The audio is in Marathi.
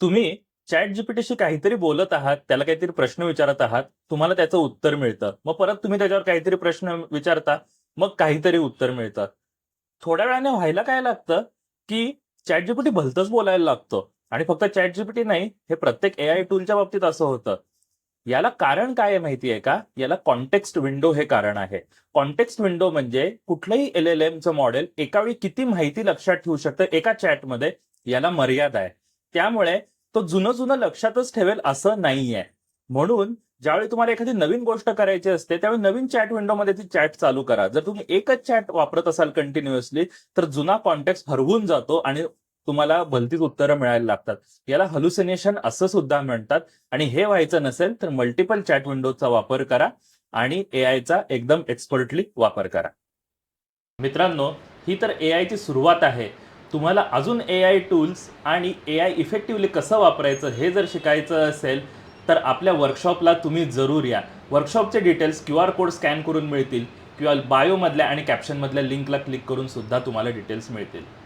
तुम्ही चॅट जीपीटीशी काहीतरी बोलत आहात, त्याला काहीतरी प्रश्न विचारत आहात, तुम्हाला त्याचं उत्तर मिळतं. मग परत तुम्ही त्याच्यावर काहीतरी प्रश्न विचारता, मग काहीतरी उत्तर मिळतं. थोड्या वेळाने व्हायला काय लागतं, की चॅट जीपीटी भलतंच बोलायला लागतो आणि फक्त चॅट जीपीटी नाही, हे प्रत्येक एआय टूलच्या बाबतीत असं होतं. याला कारण काय आहे माहिती आहे का? याला कॉन्टेक्स्ट विंडो हे कारण आहे. कॉन्टेक्स्ट विंडो म्हणजे कुठलंही एल-एल-एमचं मॉडेल एका वेळी किती माहिती लक्षात ठेवू शकतं एका चॅटमध्ये, याला मर्यादा आहे. त्यामुळे तो जुनं-जुनं लक्षातच ठेवेल असं नाहीये. म्हणून ज्यावेळी तुम्हाला एखादी नवीन गोष्ट करायची असते, त्यावेळी नवीन चॅट विंडोमध्ये ती चॅट चालू करा. जर तुम्ही एकच चॅट वापरत असाल कंटिन्युअसली, तर जुना कॉन्टेक्स्ट हरवून जातो आणि तुम्हाला भलतीच उत्तरं मिळायला लागतात. याला हॅल्युसिनेशन असं सुद्धा म्हणतात आणि हे व्हायचं नसेल, तर मल्टिपल चॅट विंडोचा वापर करा आणि एआयचा एकदम एक्सपर्टली वापर करा. मित्रांनो, ही तर एआयची सुरुवात आहे. तुम्हाला अजून एआय टूल्स आणि एआय इफेक्टिव्हली कसं वापरायचं हे जर शिकायचं असेल, तर आपल्या वर्कशॉपला तुम्ही जरूर या. वर्कशॉपचे डिटेल्स क्यूआर कोड स्कॅन करून मिळतील किंवा बायोमधल्या आणि कॅप्शनमधल्या लिंकला क्लिक करून सुद्धा तुम्हाला डिटेल्स मिळतील.